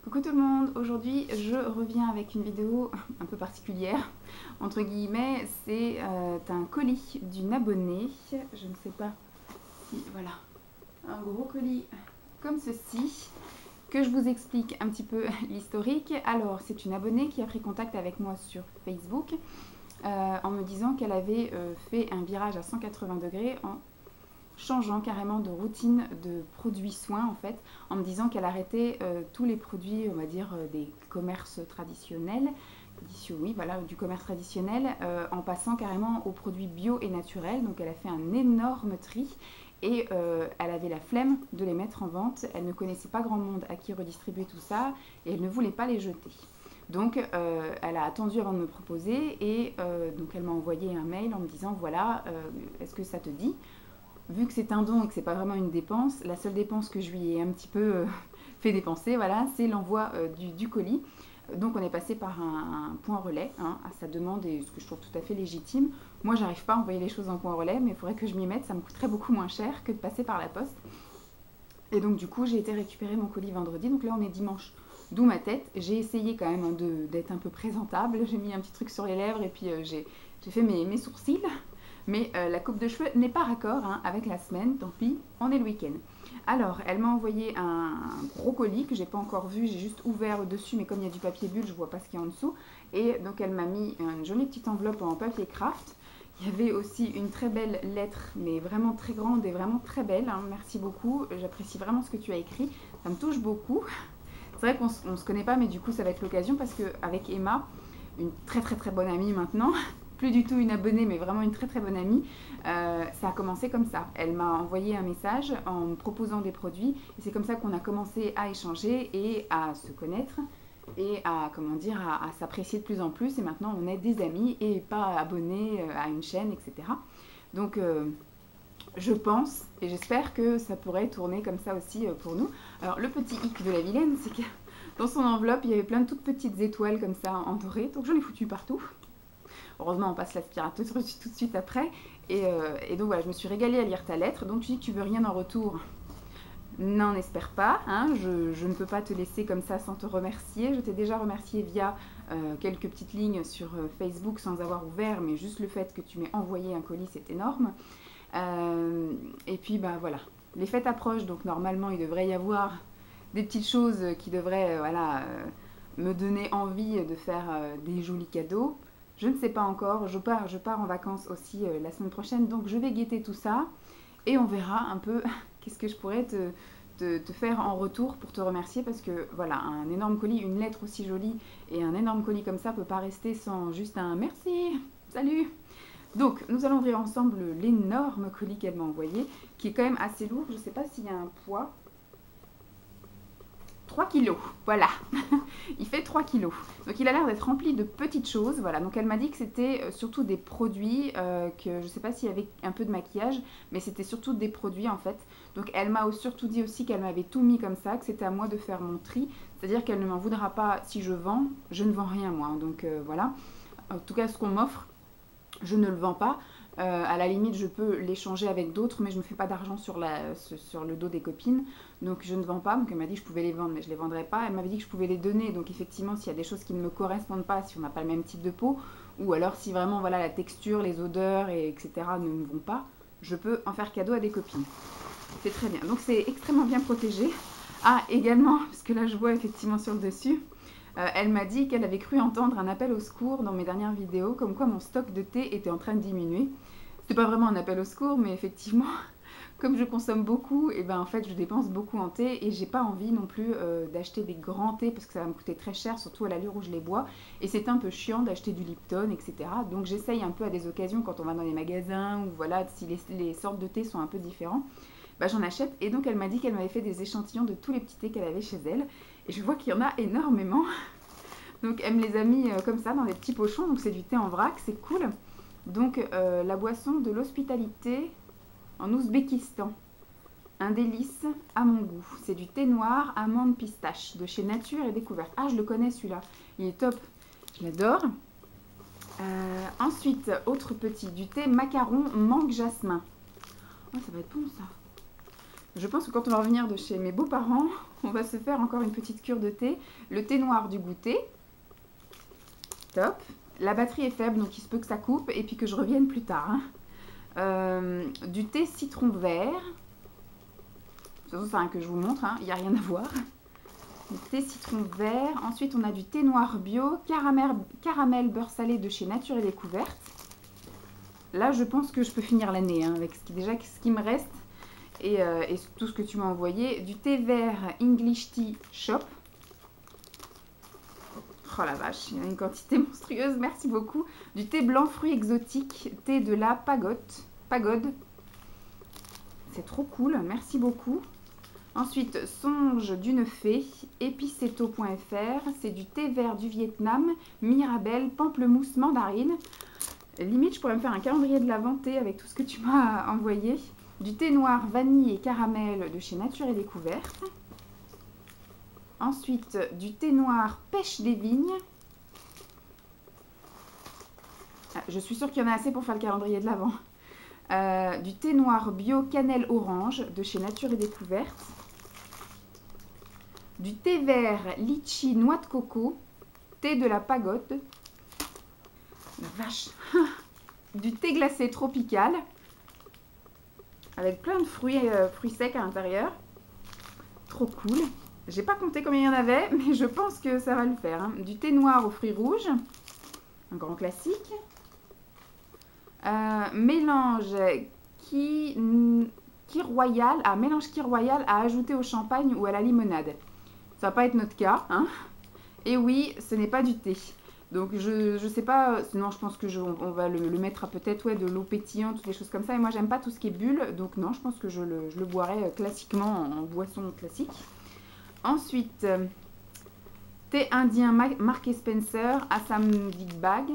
Coucou tout le monde, aujourd'hui je reviens avec une vidéo un peu particulière, entre guillemets, c'est un colis d'une abonnée, je ne sais pas si, voilà, un gros colis comme ceci, que je vous explique un petit peu l'historique. Alors c'est une abonnée qui a pris contact avec moi sur Facebook en me disant qu'elle avait fait un virage à 180 degrés en changeant carrément de routine de produits soins en fait, en me disant qu'elle arrêtait tous les produits, on va dire, des commerces traditionnels, oui, voilà, du commerce traditionnel, en passant carrément aux produits bio et naturels. Donc elle a fait un énorme tri et elle avait la flemme de les mettre en vente. Elle ne connaissait pas grand monde à qui redistribuer tout ça et elle ne voulait pas les jeter. Donc elle a attendu avant de me proposer et donc elle m'a envoyé un mail en me disant voilà, est-ce que ça te dit? Vu que c'est un don et que c'est pas vraiment une dépense, la seule dépense que je lui ai un petit peu fait dépenser, voilà, c'est l'envoi du colis. Donc on est passé par un point relais à sa demande, et ce que je trouve tout à fait légitime. Moi j'arrive pas à envoyer les choses en point relais, mais il faudrait que je m'y mette, ça me coûterait beaucoup moins cher que de passer par la poste. Et donc du coup j'ai été récupérer mon colis vendredi, donc là on est dimanche. D'où ma tête, j'ai essayé quand même d'être un peu présentable, j'ai mis un petit truc sur les lèvres et puis j'ai fait mes sourcils. Mais la coupe de cheveux n'est pas raccord avec la semaine, tant pis, on est le week-end. Alors, elle m'a envoyé un gros colis que j'ai pas encore vu, j'ai juste ouvert le dessus, mais comme il y a du papier bulle, je vois pas ce qu'il y a en dessous. Et donc elle m'a mis une jolie petite enveloppe en papier craft. Il y avait aussi une très belle lettre, mais vraiment très grande et vraiment très belle. Merci beaucoup, j'apprécie vraiment ce que tu as écrit, ça me touche beaucoup. C'est vrai qu'on se connaît pas, mais du coup ça va être l'occasion parce qu'avec Emma, une très bonne amie maintenant, plus du tout une abonnée, mais vraiment une très bonne amie, ça a commencé comme ça. Elle m'a envoyé un message en me proposant des produits, et c'est comme ça qu'on a commencé à échanger et à se connaître, et à, comment dire, à s'apprécier de plus en plus, et maintenant on est des amis et pas abonnés à une chaîne, etc. Donc je pense et j'espère que ça pourrait tourner comme ça aussi pour nous. Alors le petit hic de la vilaine, c'est que dans son enveloppe, il y avait plein de toutes petites étoiles comme ça en doré, donc j'en ai foutu partout. Heureusement, on passe l'aspirateur tout de suite après. Et donc voilà, je me suis régalée à lire ta lettre. Donc tu dis que tu veux rien en retour. Non, n'espère pas. Je ne peux pas te laisser comme ça sans te remercier. Je t'ai déjà remercié via quelques petites lignes sur Facebook sans avoir ouvert, mais juste le fait que tu m'aies envoyé un colis, c'est énorme. Et puis, bah voilà. Les fêtes approchent, donc normalement, il devrait y avoir des petites choses qui devraient me donner envie de faire des jolis cadeaux. Je ne sais pas encore, je pars en vacances aussi la semaine prochaine, donc je vais guetter tout ça et on verra un peu qu'est-ce que je pourrais te faire en retour pour te remercier, parce que voilà, un énorme colis, une lettre aussi jolie et un énorme colis comme ça peut pas rester sans juste un merci, salut. Donc nous allons ouvrir ensemble l'énorme colis qu'elle m'a envoyé, qui est quand même assez lourd, je ne sais pas s'il y a un poids. 3 kilos, voilà. Il fait 3 kilos. Donc il a l'air d'être rempli de petites choses, voilà. Donc elle m'a dit que c'était surtout des produits, que je sais pas s'il y avait un peu de maquillage, mais c'était surtout des produits en fait. Donc elle m'a surtout dit aussi qu'elle m'avait tout mis comme ça, que c'était à moi de faire mon tri. C'est-à-dire qu'elle ne m'en voudra pas si je vends, je ne vends rien moi. Donc voilà. En tout cas ce qu'on m'offre, je ne le vends pas. À la limite, je peux l'échanger avec d'autres, mais je ne me fais pas d'argent sur le dos des copines. Donc je ne vends pas. Donc elle m'a dit que je pouvais les vendre, mais je ne les vendrais pas. Elle m'avait dit que je pouvais les donner. Donc effectivement, s'il y a des choses qui ne me correspondent pas, si on n'a pas le même type de peau, ou alors si vraiment voilà, la texture, les odeurs, etc. ne me vont pas, je peux en faire cadeau à des copines. C'est très bien. Donc c'est extrêmement bien protégé. Ah, également, parce que là je vois effectivement sur le dessus, elle m'a dit qu'elle avait cru entendre un appel au secours dans mes dernières vidéos, comme quoi mon stock de thé était en train de diminuer. C'est pas vraiment un appel au secours, mais effectivement, comme je consomme beaucoup, et ben en fait je dépense beaucoup en thé et j'ai pas envie non plus d'acheter des grands thés parce que ça va me coûter très cher, surtout à l'allure où je les bois. Et c'est un peu chiant d'acheter du Lipton, etc. Donc j'essaye un peu à des occasions quand on va dans les magasins ou voilà, si les sortes de thé sont un peu différents. Bah, j'en achète. Et donc elle m'a dit qu'elle m'avait fait des échantillons de tous les petits thés qu'elle avait chez elle. Et je vois qu'il y en a énormément. Donc elle me les a mis comme ça dans des petits pochons. Donc c'est du thé en vrac, c'est cool. Donc la boisson de l'hospitalité en Ouzbékistan. Un délice à mon goût. C'est du thé noir, amande, pistache de chez Nature et Découverte. Ah, je le connais celui-là. Il est top. Je l'adore. Ensuite, autre petit, du thé macaron mangue jasmin. Oh, ça va être bon ça. Je pense que quand on va revenir de chez mes beaux-parents, on va se faire encore une petite cure de thé. Le thé noir du goûter. Top. La batterie est faible, donc il se peut que ça coupe et puis que je revienne plus tard. Hein. Du thé citron vert. C'est ça que je vous montre, il n'y a rien à voir. Du thé citron vert. Ensuite, on a du thé noir bio, caramel beurre salé de chez Nature et Découverte. Là, je pense que je peux finir l'année avec ce qui me reste et tout ce que tu m'as envoyé. Du thé vert English Tea Shop. Oh la vache, il y a une quantité monstrueuse, merci beaucoup. Du thé blanc fruits exotiques, thé de la pagode. C'est trop cool, merci beaucoup. Ensuite, songe d'une fée, epiceto.fr, c'est du thé vert du Vietnam, mirabelle, pamplemousse, mandarine. Limite, je pourrais me faire un calendrier de l'Avent thé avec tout ce que tu m'as envoyé. Du thé noir, vanille et caramel de chez Nature et Découverte. Ensuite, du thé noir, pêche des vignes. Je suis sûre qu'il y en a assez pour faire le calendrier de l'Avent. Du thé noir bio cannelle orange de chez Nature et Découverte. Du thé vert litchi noix de coco, thé de la pagode. La vache. Du thé glacé tropical avec plein de fruits secs à l'intérieur. Trop cool. J'ai pas compté combien il y en avait, mais je pense que ça va le faire. Hein. Du thé noir aux fruits rouges, un grand classique. Mélange qui royal, mélange qui royal à ajouter au champagne ou à la limonade. Ça va pas être notre cas, hein. Et oui, ce n'est pas du thé. Donc je sais pas, sinon je pense que on va le mettre à peut-être de l'eau pétillante ou des choses comme ça. Et moi j'aime pas tout ce qui est bulle, donc non, je pense que je le boirais classiquement en boisson classique. Ensuite, thé indien Mark & Spencer, Assam Big Bag.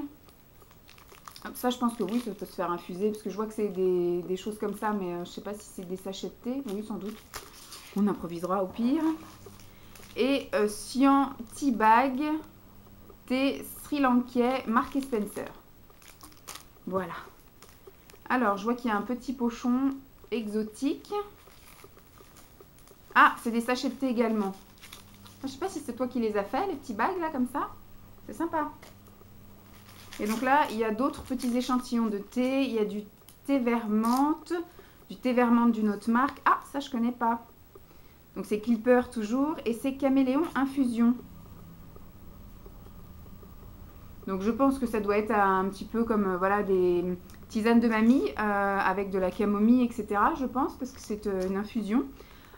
Ça, je pense que oui, ça peut se faire infuser, parce que je vois que c'est des choses comme ça, mais je sais pas si c'est des sachets de thé. Oui, sans doute. On improvisera au pire. Et Sian Tea Bag, thé Sri Lankais, Mark & Spencer. Voilà. Alors, je vois qu'il y a un petit pochon exotique. Ah, c'est des sachets de thé également. Je sais pas si c'est toi qui les as fait, les petits bags là, comme ça. C'est sympa. Et donc là, il y a d'autres petits échantillons de thé. Il y a du thé vert menthe, d'une autre marque. Ah, ça je connais pas. Donc c'est Clipper toujours. Et c'est Caméléon Infusion. Donc je pense que ça doit être un petit peu comme voilà, des tisanes de mamie avec de la camomille, etc. Je pense, parce que c'est une infusion.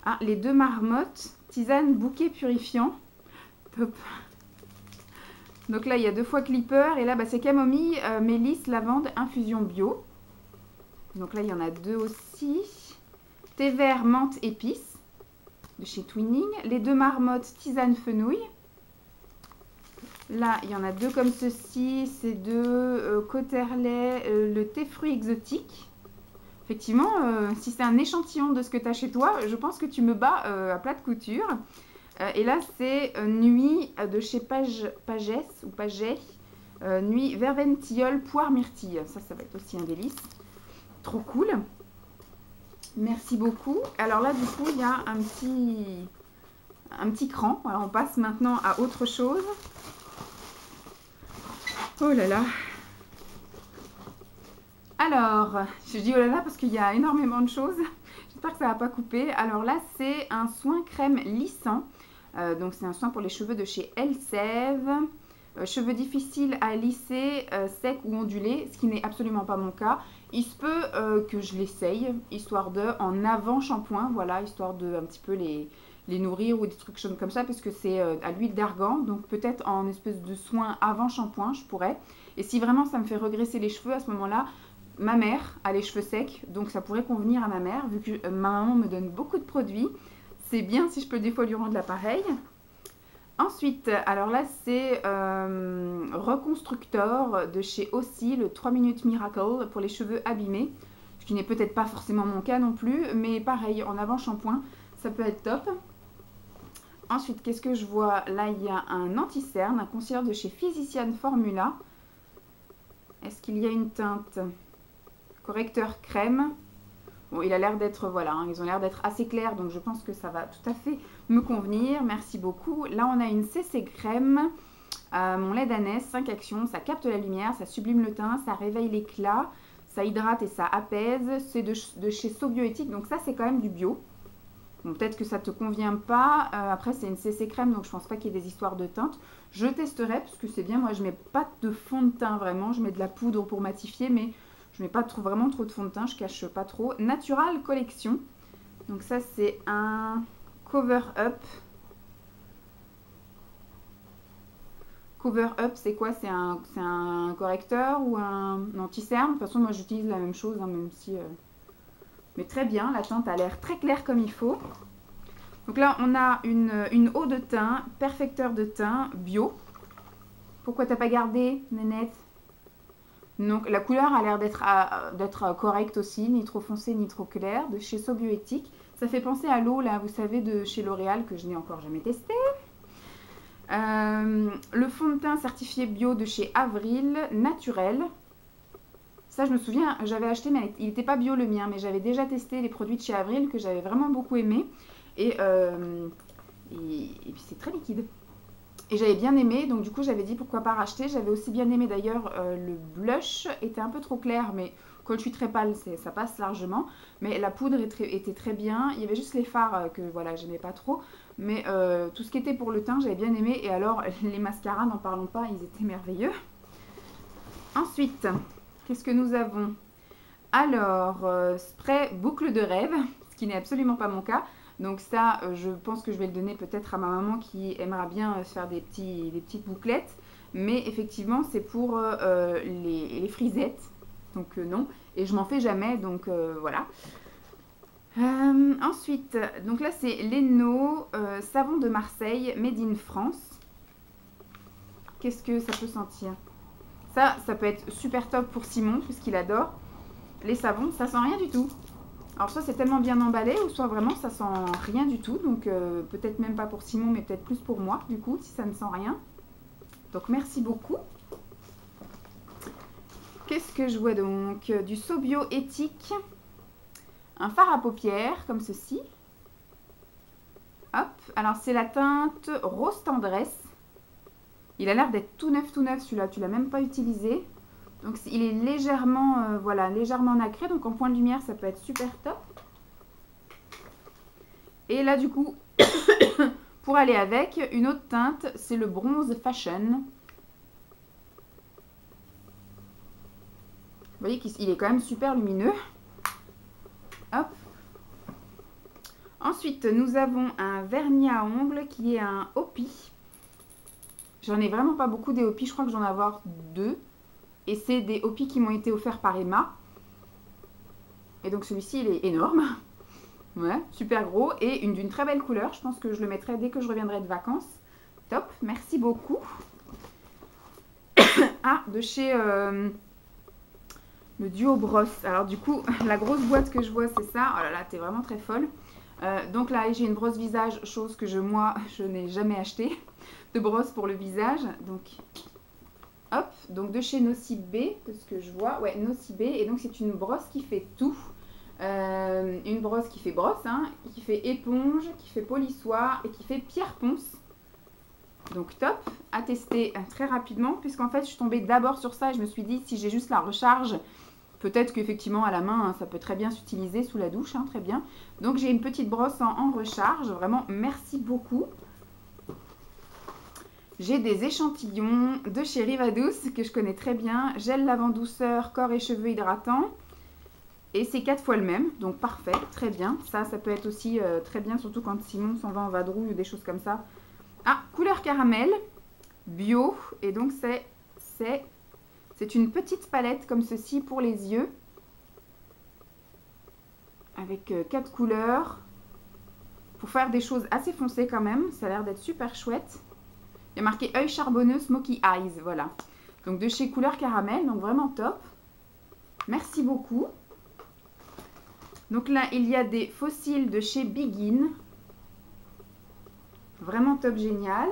Ah, les deux marmottes, tisane bouquet purifiant. Top. Donc là, il y a 2 fois Clipper. Et là, c'est camomille, mélisse, lavande, infusion bio. Donc là, il y en a 2 aussi. Thé vert, menthe, épices de chez Twinning. Les deux marmottes, tisane, fenouil. Là, il y en a 2 comme ceci. C'est de Cauterley, le thé fruits exotique. Effectivement, si c'est un échantillon de ce que tu as chez toi, je pense que tu me bats à plat de couture. Et là, c'est nuit de chez Pages ou Paget. Nuit verveine, tilleul, poire, myrtille. Ça va être aussi un délice. Trop cool. Merci beaucoup. Alors là, du coup, il y a un petit cran. Alors, on passe maintenant à autre chose. Oh là là. Alors, je dis oh là là parce qu'il y a énormément de choses. J'espère que ça ne va pas couper. Alors là, c'est un soin crème lissant. Donc c'est un soin pour les cheveux de chez Elseve. Cheveux difficiles à lisser, secs ou ondulés, ce qui n'est absolument pas mon cas. Il se peut que je l'essaye, histoire en avant shampoing, voilà, histoire de un petit peu les nourrir ou des trucs comme ça, parce que c'est à l'huile d'argan, donc peut-être en espèce de soin avant shampoing, je pourrais. Et si vraiment ça me fait regresser les cheveux, à ce moment-là, ma mère a les cheveux secs, donc ça pourrait convenir à ma mère, vu que ma maman me donne beaucoup de produits. C'est bien si je peux des fois lui rendre l'appareil. Ensuite, alors là, c'est Reconstructor de chez Aussi, le 3 minutes Miracle pour les cheveux abîmés. Ce qui n'est peut-être pas forcément mon cas non plus, mais pareil, en avant shampoing, ça peut être top. Ensuite, qu'est-ce que je vois? Là, il y a un anti-cerne, un concealer de chez Physician Formula. Est-ce qu'il y a une teinte? Correcteur crème. Bon, il a l'air d'être, voilà, hein, ils ont l'air d'être assez clairs, donc je pense que ça va tout à fait me convenir. Merci beaucoup. Là, on a une CC crème, mon lait d'ânesse, 5 actions. Ça capte la lumière, ça sublime le teint, ça réveille l'éclat, ça hydrate et ça apaise. C'est de chez So Bioéthique, donc ça, c'est quand même du bio. Bon, peut-être que ça ne te convient pas. Après, c'est une CC crème, donc je pense pas qu'il y ait des histoires de teinte. Je testerai, parce que c'est bien. Moi, je mets pas de fond de teint, vraiment. Je mets de la poudre pour matifier, mais je mets pas vraiment trop de fond de teint. Je cache pas trop. Natural Collection. Donc ça, c'est un cover-up. Cover-up, c'est quoi? C'est un correcteur ou un anti-cerne? De toute façon, moi, j'utilise la même chose, hein, même si... Mais très bien, la teinte a l'air très claire comme il faut. Donc là, on a une eau de teint, perfecteur de teint, bio. Pourquoi t'as pas gardé, Nénette? Donc la couleur a l'air d'être correcte aussi, ni trop foncée, ni trop claire, de chez So Bioéthique. Ça fait penser à l'eau, là, vous savez, de chez L'Oréal, que je n'ai encore jamais testé. Le fond de teint certifié bio de chez Avril, naturel. Ça, je me souviens, j'avais acheté, mais il n'était pas bio le mien, mais j'avais déjà testé les produits de chez Avril que j'avais vraiment beaucoup aimé. Et puis c'est très liquide. Et j'avais bien aimé, donc du coup j'avais dit pourquoi pas racheter. J'avais aussi bien aimé d'ailleurs, le blush était un peu trop clair, mais quand je suis très pâle, ça passe largement. Mais la poudre était très bien. Il y avait juste les fards que voilà, j'aimais pas trop. Mais tout ce qui était pour le teint, j'avais bien aimé. Et alors les mascaras, n'en parlons pas, ils étaient merveilleux. Ensuite... qu'est-ce que nous avons? Alors, spray boucle de rêve, ce qui n'est absolument pas mon cas. Donc ça, je pense que je vais le donner peut-être à ma maman qui aimera bien se faire des petites bouclettes. Mais effectivement, c'est pour les frisettes. Donc non. Et je m'en fais jamais, donc voilà. Ensuite, donc là c'est Leno, savon de Marseille, made in France. Qu'est-ce que ça peut sentir? Ça peut être super top pour Simon, puisqu'il adore les savons. Ça sent rien du tout. Alors soit c'est tellement bien emballé, ou soit vraiment ça sent rien du tout. Donc peut-être même pas pour Simon, mais peut-être plus pour moi, du coup, si ça ne sent rien. Donc merci beaucoup. Qu'est-ce que je vois donc? Du So Bioéthique. Un fard à paupières, comme ceci. Hop, alors c'est la teinte Rose Tendresse. Il a l'air d'être tout neuf celui-là, tu l'as même pas utilisé. Donc il est légèrement, voilà, légèrement nacré, donc en point de lumière ça peut être super top. Et là du coup, pour aller avec, une autre teinte, c'est le Bronze Fashion. Vous voyez qu'il est quand même super lumineux. Hop. Ensuite, nous avons un vernis à ongles qui est un Hopi. J'en ai vraiment pas beaucoup des Hopi, je crois que j'en ai avoir 2. Et c'est des Hopi qui m'ont été offerts par Emma. Et donc celui-ci, il est énorme. Ouais, super gros et d'une très belle couleur. Je pense que je le mettrai dès que je reviendrai de vacances. Top, merci beaucoup. Ah, de chez le duo brosse. Alors du coup, la grosse boîte que je vois, c'est ça. Oh là là, t'es vraiment très folle. Donc là, j'ai une brosse visage, chose que moi, je n'ai jamais acheté de brosse pour le visage. Donc, hop, donc de chez Nocibé, de ce que je vois. Ouais, Nocibé. Et donc, c'est une brosse qui fait tout. Une brosse qui fait brosse, hein, qui fait éponge, qui fait polissoir et qui fait pierre ponce. Donc top, à tester très rapidement, puisqu'en fait, je suis tombée d'abord sur ça et je me suis dit, si j'ai juste la recharge... Peut-être qu'effectivement à la main, hein, ça peut très bien s'utiliser sous la douche, hein, très bien. Donc j'ai une petite brosse en recharge, vraiment merci beaucoup. J'ai des échantillons de chez Rivadouce que je connais très bien. Gel lavant douceur, corps et cheveux hydratants. Et c'est 4 fois le même, donc parfait, très bien. Ça peut être aussi très bien, surtout quand Simon s'en va en vadrouille ou des choses comme ça. Ah, couleur caramel, bio, et donc c'est une petite palette comme ceci pour les yeux, avec 4 couleurs, pour faire des choses assez foncées quand même, ça a l'air d'être super chouette. Il y a marqué œil charbonneux Smoky Eyes, voilà. Donc de chez Couleur Caramel, donc vraiment top. Merci beaucoup. Donc là, il y a des fossiles de chez Begin. Vraiment top, génial.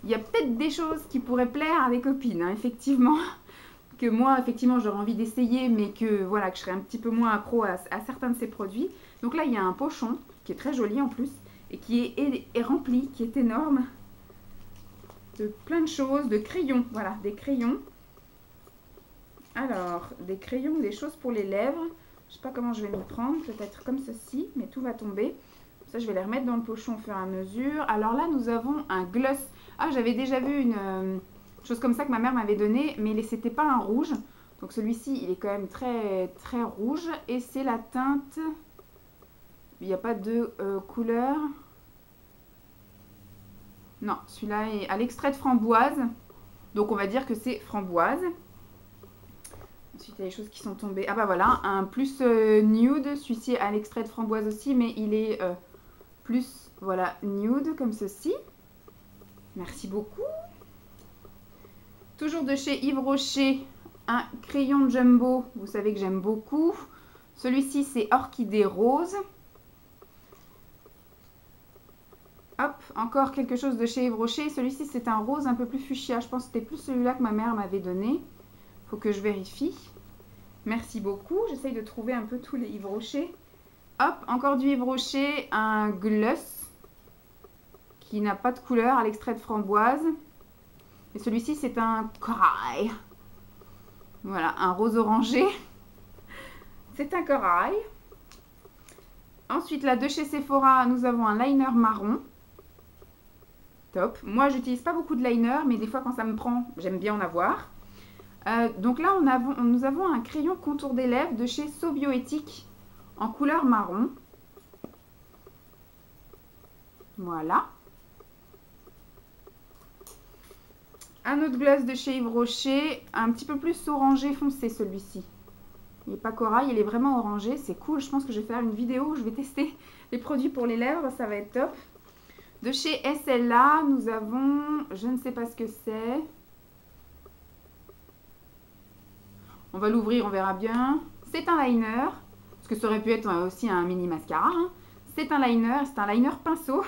Il y a peut-être des choses qui pourraient plaire à des copines, hein, effectivement. que moi, effectivement, j'aurais envie d'essayer, mais que voilà, que je serais un petit peu moins accro à certains de ces produits. Donc là, il y a un pochon qui est très joli en plus et qui est rempli, qui est énorme de plein de choses, de crayons. Voilà, des crayons. Alors, des crayons, des choses pour les lèvres. Je sais pas comment je vais m'y prendre, peut-être comme ceci, mais tout va tomber. Ça, je vais les remettre dans le pochon au fur et à mesure. Alors là, nous avons un gloss. Ah, j'avais déjà vu une chose comme ça que ma mère m'avait donné, mais c'était pas un rouge. Donc celui-ci, il est quand même très, très rouge. Et c'est la teinte... Il n'y a pas de couleur. Non, celui-là est à l'extrait de framboise. Donc on va dire que c'est framboise. Ensuite, il y a des choses qui sont tombées. Ah bah voilà, un plus nude. Celui-ci à l'extrait de framboise aussi, mais il est plus, voilà, nude comme ceci. Merci beaucoup. Toujours de chez Yves Rocher, un crayon jumbo. Vous savez que j'aime beaucoup. Celui-ci, c'est orchidée rose. Hop, encore quelque chose de chez Yves Rocher. Celui-ci, c'est un rose un peu plus fuchsia. Je pense que c'était plus celui-là que ma mère m'avait donné. Faut que je vérifie. Merci beaucoup. J'essaye de trouver un peu tous les Yves Rocher. Hop, encore du Yves Rocher, un gloss qui n'a pas de couleur à l'extrait de framboise. Et celui-ci, c'est un corail. Voilà, un rose orangé. C'est un corail. Ensuite, là, de chez Sephora, nous avons un liner marron. Top. Moi, j'utilise pas beaucoup de liner, mais des fois, quand ça me prend, j'aime bien en avoir. Donc là, nous avons un crayon contour des lèvres de chez So Bioéthique en couleur marron. Voilà. Un autre gloss de chez Yves Rocher, un petit peu plus orangé foncé celui-ci. Il n'est pas corail, il est vraiment orangé, c'est cool. Je pense que je vais faire une vidéo où je vais tester les produits pour les lèvres, ça va être top. De chez SLA, nous avons, je ne sais pas ce que c'est. On va l'ouvrir, on verra bien. C'est un liner, parce que ça aurait pu être aussi un mini mascara. Hein. C'est un liner pinceau.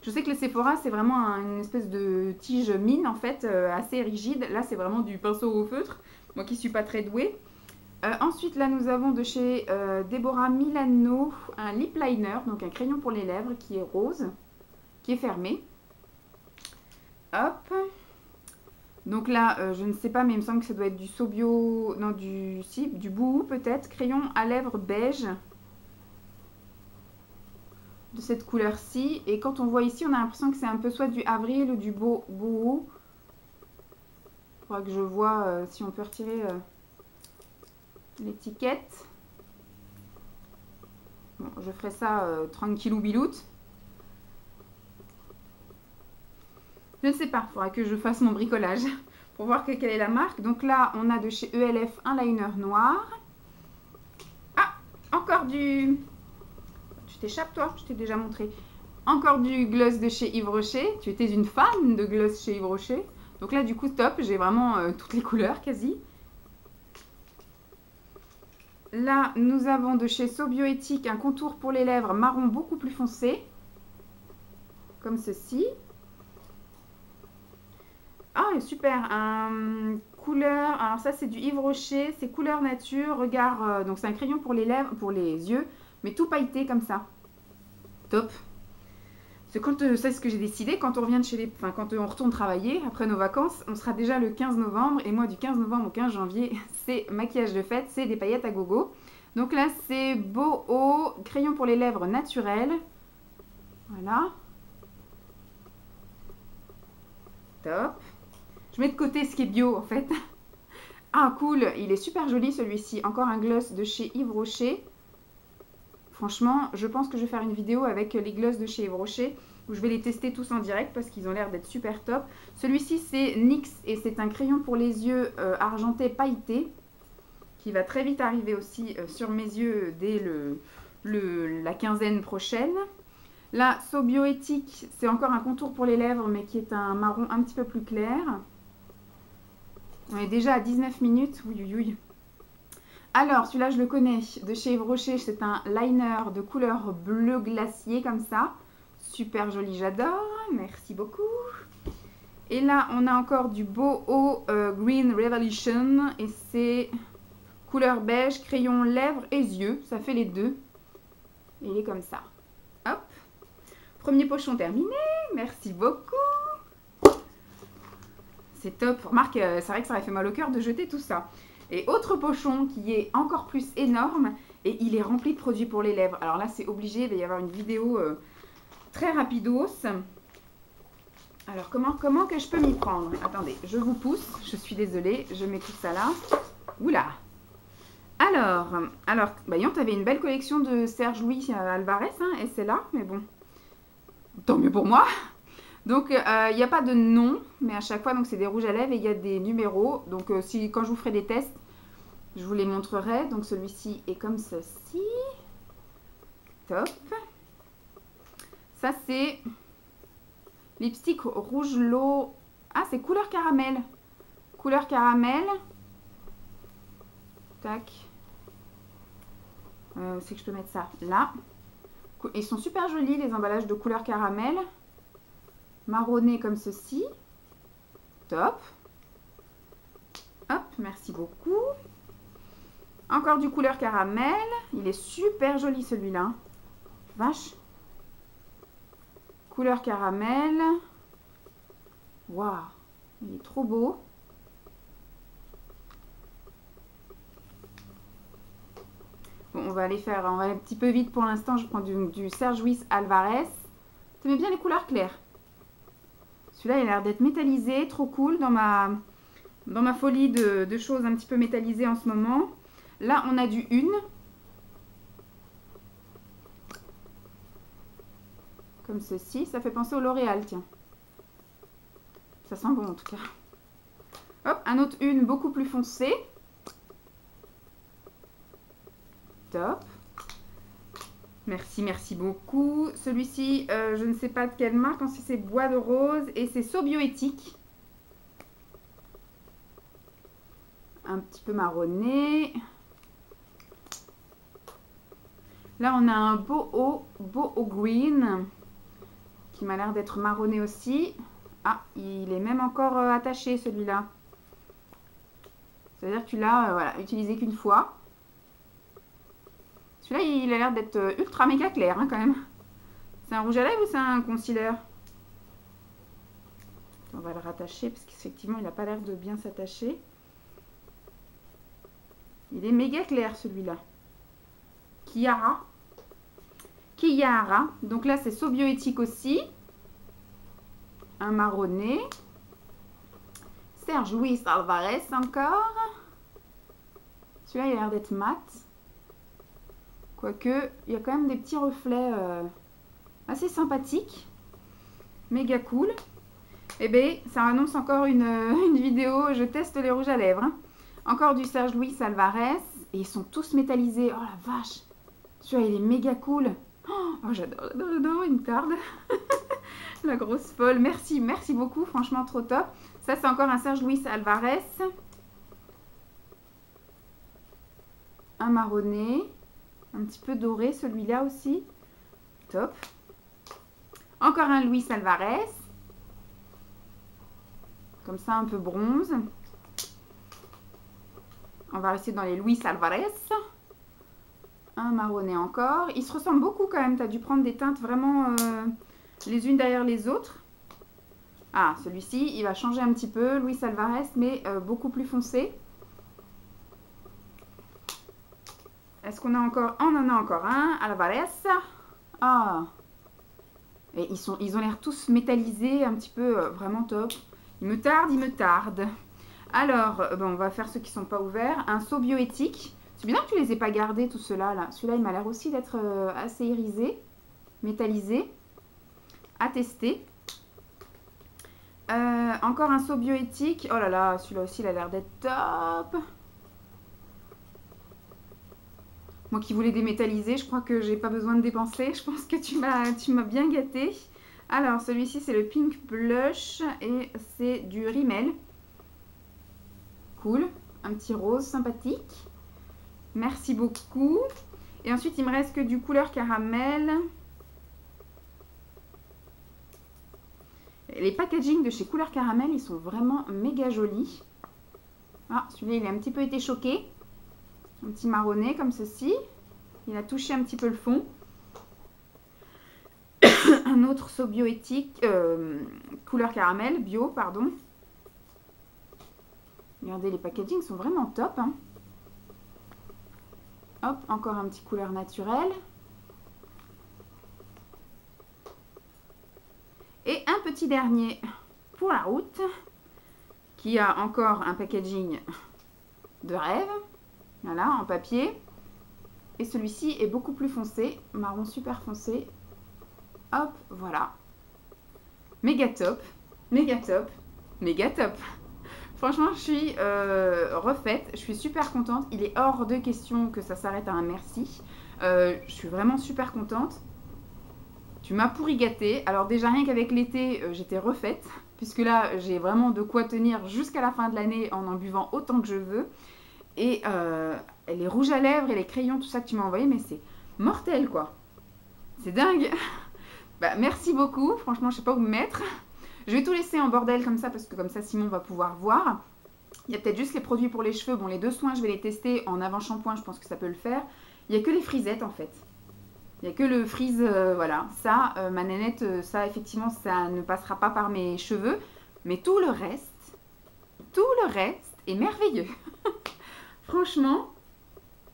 Je sais que le Sephora, c'est vraiment une espèce de tige mine, en fait, assez rigide. Là, c'est vraiment du pinceau au feutre, moi qui ne suis pas très douée. Ensuite, là, nous avons de chez Deborah Milano un lip liner, donc un crayon pour les lèvres qui est rose, qui est fermé. Hop. Donc là, je ne sais pas, mais il me semble que ça doit être du Sobio... Non, du Boohoo peut-être. Crayon à lèvres beige. De cette couleur-ci. Et quand on voit ici, on a l'impression que c'est un peu soit du Avril ou du Boohoo. Il faudra que je vois si on peut retirer l'étiquette. Bon, je ferai ça tranquillou biloute. Je ne sais pas, il faudra que je fasse mon bricolage pour voir quelle est la marque. Donc là, on a de chez ELF un liner noir. Ah, encore du... Tu t'échappes toi? Je t'ai déjà montré. Encore du gloss de chez Yves Rocher. Tu étais une fan de gloss chez Yves Rocher. Donc là, du coup, top. J'ai vraiment toutes les couleurs quasi. Là, nous avons de chez So Bioéthique un contour pour les lèvres marron beaucoup plus foncé. Comme ceci. Ah, super, couleur, alors ça c'est du Yves Rocher, c'est couleur nature, regard, donc c'est un crayon pour les lèvres, pour les yeux, mais tout pailleté comme ça. Top. C'est ce que j'ai décidé, quand on revient de chez les, enfin quand on retourne travailler après nos vacances, on sera déjà le 15 novembre, et moi du 15 novembre au 15 janvier, c'est maquillage de fête, c'est des paillettes à gogo. Donc là c'est Boho, crayon pour les lèvres naturel. Voilà. Top. Je mets de côté ce qui est bio en fait. Ah cool, il est super joli celui-ci. Encore un gloss de chez Yves Rocher. Franchement, je pense que je vais faire une vidéo avec les gloss de chez Yves Rocher où je vais les tester tous en direct parce qu'ils ont l'air d'être super top. Celui-ci c'est NYX et c'est un crayon pour les yeux argenté pailleté qui va très vite arriver aussi sur mes yeux dès la quinzaine prochaine. Là, So Bioéthique, c'est encore un contour pour les lèvres mais qui est un marron un petit peu plus clair. On est déjà à 19 minutes. Oui, oui, oui. Alors, celui-là, je le connais. De chez Yves Rocher, c'est un liner de couleur bleu glacier, comme ça. Super joli, j'adore. Merci beaucoup. Et là, on a encore du Boho Green Revolution. Et c'est couleur beige, crayon, lèvres et yeux. Ça fait les deux. Et il est comme ça. Hop. Premier pochon terminé. Merci beaucoup. C'est top. Remarque, c'est vrai que ça aurait fait mal au cœur de jeter tout ça. Et autre pochon qui est encore plus énorme. Et il est rempli de produits pour les lèvres. Alors là, c'est obligé. Il va y avoir une vidéo très rapidos. Alors, comment que je peux m'y prendre? Attendez, je vous pousse. Je suis désolée. Je mets tout ça là. Oula. Alors, voyons, tu avais une belle collection de Serge Louis Alvarez, hein, et c'est là, mais bon, tant mieux pour moi. Donc, il n'y a pas de nom, mais à chaque fois, donc c'est des rouges à lèvres et il y a des numéros. Donc, quand je vous ferai des tests, je vous les montrerai. Donc, celui-ci est comme ceci. Top. Ça, c'est lipstick rouge l'eau. Ah, c'est couleur caramel. Couleur caramel. Tac. C'est que je peux mettre ça là. Ils sont super jolis les emballages de couleur caramel. Marronné comme ceci. Top. Hop, merci beaucoup. Encore du couleur caramel. Il est super joli celui-là. Vache. Couleur caramel. Waouh, il est trop beau. Bon, on va aller un petit peu vite pour l'instant. Je prends du Serge Louis Alvarez. Tu aimais bien les couleurs claires. Celui-là, il a l'air d'être métallisé, trop cool dans ma folie de choses un petit peu métallisées en ce moment. Là, on a du une. Comme ceci. Ça fait penser au L'Oréal, tiens. Ça sent bon en tout cas. Hop, un autre une beaucoup plus foncé. Top. Merci, merci beaucoup. Celui-ci, je ne sais pas de quelle marque. Ensuite, c'est Bois de Rose et c'est So Bioéthique. Un petit peu marronné. Là, on a un Boho Green qui m'a l'air d'être marronné aussi. Ah, il est même encore attaché celui-là. C'est-à-dire que tu l'as voilà, utilisé qu'une fois. Celui-là, il a l'air d'être ultra méga clair hein, quand même. C'est un rouge à lèvres ou c'est un concealer? On va le rattacher parce qu'effectivement, il n'a pas l'air de bien s'attacher. Il est méga clair celui-là. Kiara. Donc là, c'est So Bioéthique aussi. Un marronné. Serge Louis Alvarez encore. Celui-là, il a l'air d'être mat. Quoique, il y a quand même des petits reflets assez sympathiques. Méga cool. Et bien, ça annonce encore une vidéo. Je teste les rouges à lèvres. Hein. Encore du Serge Louis Alvarez. Et ils sont tous métallisés. Oh la vache. Celui-là, il est méga cool. Oh, j'adore, il me tarde. La grosse folle. Merci, merci beaucoup. Franchement, trop top. Ça, c'est encore un Serge Louis Alvarez. Un marronné. Un petit peu doré, celui-là aussi. Top. Encore un Louis Alvarez. Comme ça, un peu bronze. On va rester dans les Louis Alvarez. Un marronné encore. Ils se ressemblent beaucoup quand même. Tu as dû prendre des teintes vraiment les unes derrière les autres. Ah, celui-ci, il va changer un petit peu. Louis Alvarez, mais beaucoup plus foncé. Est-ce qu'on a encore... On en a encore un. Alvarez. Ah. Et ils ont l'air tous métallisés, un petit peu vraiment top. Il me tarde. Alors, bon, on va faire ceux qui ne sont pas ouverts. Un So Bioéthique. C'est bien que tu les aies pas gardés, tout cela là. Celui-là, il m'a l'air aussi d'être assez irisé, métallisé. À tester. Encore un So Bioéthique. Oh là là, celui-là aussi, il a l'air d'être top. Moi qui voulais démétalliser, je crois que j'ai pas besoin de dépenser. Je pense que tu m'as bien gâté. Alors, celui-ci, c'est le Pink Blush et c'est du Rimmel. Cool. Un petit rose sympathique. Merci beaucoup. Et ensuite, il me reste que du couleur caramel. Les packaging de chez Couleur Caramel, ils sont vraiment méga jolis. Ah, celui-là, il a un petit peu été choqué. Un petit marronné comme ceci. Il a touché un petit peu le fond. Un autre So Bioéthique, Couleur Caramel, bio, pardon. Regardez, les packaging sont vraiment top. Hein. Hop, encore un petit couleur naturelle. Et un petit dernier pour la route, qui a encore un packaging de rêve. Voilà, en papier. Et celui-ci est beaucoup plus foncé, marron super foncé. Hop, voilà. Méga top, méga top, méga top. Franchement, je suis refaite, je suis super contente. Il est hors de question que ça s'arrête à un merci. Je suis vraiment super contente. Tu m'as pourri gâtée. Alors déjà, rien qu'avec l'été, j'étais refaite. Puisque là, j'ai vraiment de quoi tenir jusqu'à la fin de l'année en buvant autant que je veux. Et les rouges à lèvres et les crayons, tout ça que tu m'as envoyé, mais c'est mortel, quoi. C'est dingue. Bah, merci beaucoup. Franchement, je sais pas où me mettre. Je vais tout laisser en bordel comme ça, parce que comme ça, Simon va pouvoir voir. Il y a peut-être juste les produits pour les cheveux. Bon, les 2 soins, je vais les tester en avant-shampoing. Je pense que ça peut le faire. Il n'y a que les frisettes, en fait. Il n'y a que le frise, voilà. Ça, ma nénette, ça, effectivement, ça ne passera pas par mes cheveux. Mais tout le reste est merveilleux. Franchement,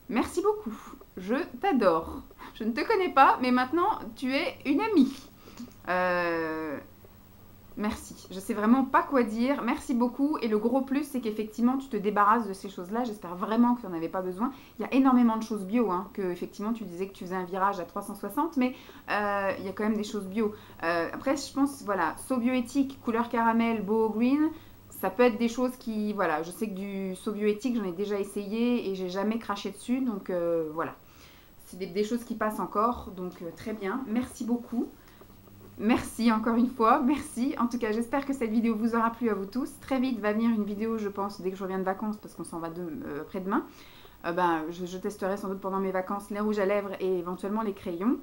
merci beaucoup. Je t'adore. Je ne te connais pas, mais maintenant, tu es une amie. Merci. Je sais vraiment pas quoi dire. Merci beaucoup. Et le gros plus, c'est qu'effectivement, tu te débarrasses de ces choses-là. J'espère vraiment que tu n'en avais pas besoin. Il y a énormément de choses bio. Hein, que effectivement, tu disais que tu faisais un virage à 360, mais il y a quand même des choses bio. Après, je pense, voilà, So Bioéthique, Couleur Caramel, Boho Green, ça peut être des choses qui, voilà, je sais que du So Bioéthique, j'en ai déjà essayé et j'ai jamais craché dessus. Donc voilà, c'est des choses qui passent encore. Donc très bien. Merci beaucoup. Merci encore une fois, merci. En tout cas, j'espère que cette vidéo vous aura plu à vous tous. Très vite va venir une vidéo, je pense, dès que je reviens de vacances, parce qu'on s'en va après-demain. Je testerai sans doute pendant mes vacances les rouges à lèvres et éventuellement les crayons.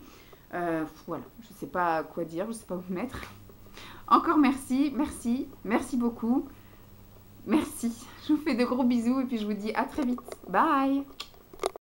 Voilà, je ne sais pas quoi dire, je ne sais pas où me mettre. Encore merci, merci, merci beaucoup. Merci. Je vous fais de gros bisous et puis je vous dis à très vite. Bye!